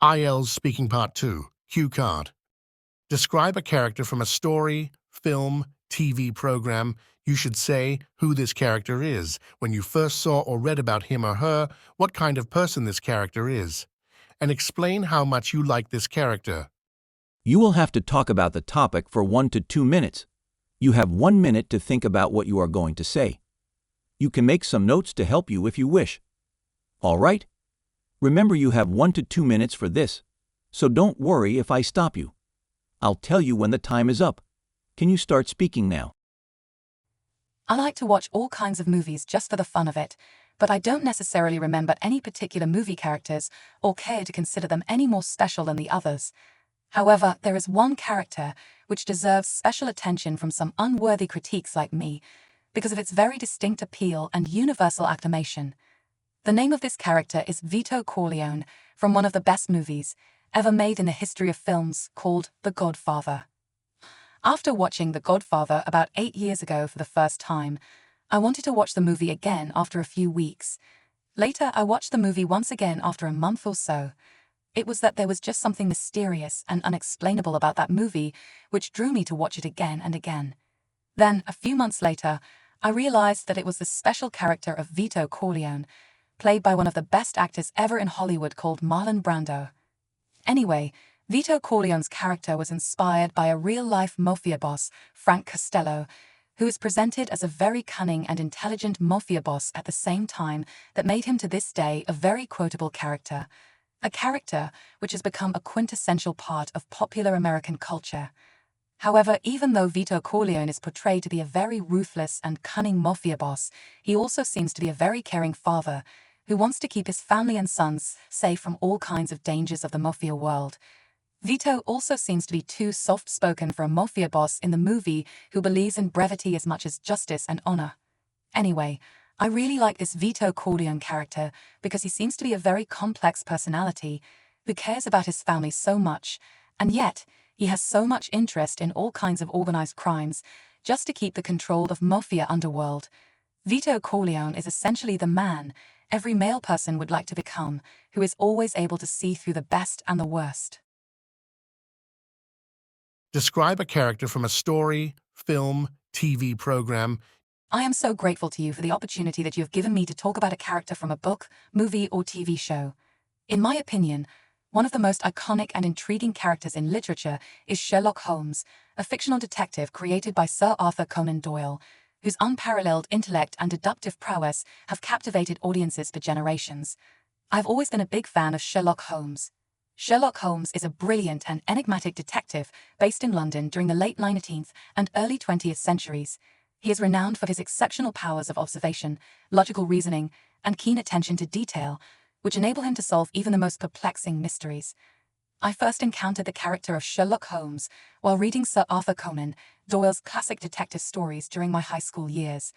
IELTS Speaking Part 2, Cue Card. Describe a character from a story, film, TV program. You should say who this character is, when you first saw or read about him or her, what kind of person this character is, and explain how much you like this character. You will have to talk about the topic for 1 to 2 minutes. You have 1 minute to think about what you are going to say. You can make some notes to help you if you wish. All right? Remember, you have 1 to 2 minutes for this, so don't worry if I stop you. I'll tell you when the time is up. Can you start speaking now? I like to watch all kinds of movies just for the fun of it, but I don't necessarily remember any particular movie characters or care to consider them any more special than the others. However, there is one character which deserves special attention from some unworthy critiques like me because of its very distinct appeal and universal acclamation. The name of this character is Vito Corleone from one of the best movies ever made in the history of films called The Godfather. After watching The Godfather about 8 years ago for the first time, I wanted to watch the movie again after a few weeks. Later, I watched the movie once again after a month or so. It was that there was just something mysterious and unexplainable about that movie which drew me to watch it again and again. Then, a few months later, I realized that it was the special character of Vito Corleone, played by one of the best actors ever in Hollywood called Marlon Brando. Anyway, Vito Corleone's character was inspired by a real-life mafia boss, Frank Costello, who is presented as a very cunning and intelligent mafia boss at the same time that made him to this day a very quotable character, a character which has become a quintessential part of popular American culture. However, even though Vito Corleone is portrayed to be a very ruthless and cunning mafia boss, he also seems to be a very caring father who wants to keep his family and sons safe from all kinds of dangers of the mafia world. Vito also seems to be too soft-spoken for a mafia boss in the movie who believes in brevity as much as justice and honor. Anyway, I really like this Vito Corleone character because he seems to be a very complex personality who cares about his family so much, and yet he has so much interest in all kinds of organized crimes just to keep the control of mafia underworld. Vito Corleone is essentially the man every male person would like to become, who is always able to see through the best and the worst. Describe a character from a story, film, TV program. I am so grateful to you for the opportunity that you have given me to talk about a character from a book, movie, or TV show. In my opinion, one of the most iconic and intriguing characters in literature is Sherlock Holmes, a fictional detective created by Sir Arthur Conan Doyle, whose unparalleled intellect and deductive prowess have captivated audiences for generations. I've always been a big fan of Sherlock Holmes. Sherlock Holmes is a brilliant and enigmatic detective based in London during the late 19th and early 20th centuries. He is renowned for his exceptional powers of observation, logical reasoning, and keen attention to detail, which enable him to solve even the most perplexing mysteries. I first encountered the character of Sherlock Holmes while reading Sir Arthur Conan Doyle's classic detective stories during my high school years.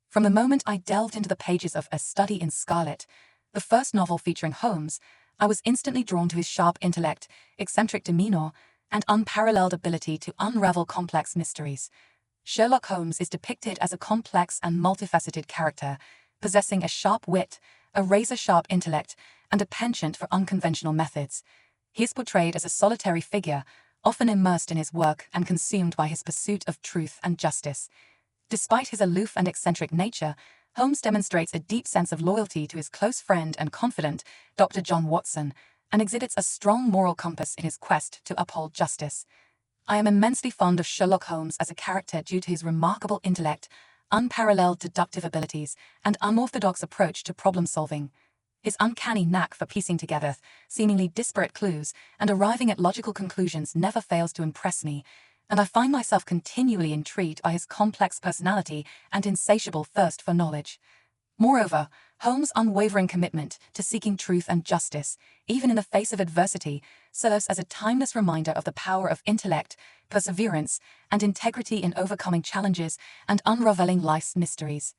From the moment I delved into the pages of A Study in Scarlet, the first novel featuring Holmes, I was instantly drawn to his sharp intellect, eccentric demeanor, and unparalleled ability to unravel complex mysteries. Sherlock Holmes is depicted as a complex and multifaceted character, possessing a sharp wit, a razor-sharp intellect, and a penchant for unconventional methods. He is portrayed as a solitary figure, often immersed in his work and consumed by his pursuit of truth and justice. Despite his aloof and eccentric nature, Holmes demonstrates a deep sense of loyalty to his close friend and confidant, Dr. John Watson, and exhibits a strong moral compass in his quest to uphold justice. I am immensely fond of Sherlock Holmes as a character due to his remarkable intellect, unparalleled deductive abilities, and unorthodox approach to problem-solving. His uncanny knack for piecing together seemingly disparate clues and arriving at logical conclusions never fails to impress me, and I find myself continually intrigued by his complex personality and insatiable thirst for knowledge. Moreover, Holmes' unwavering commitment to seeking truth and justice, even in the face of adversity, serves as a timeless reminder of the power of intellect, perseverance, and integrity in overcoming challenges and unraveling life's mysteries.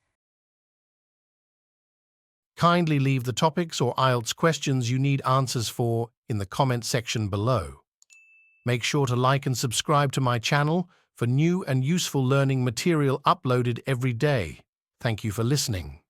Kindly leave the topics or IELTS questions you need answers for in the comment section below. Make sure to like and subscribe to my channel for new and useful learning material uploaded every day. Thank you for listening.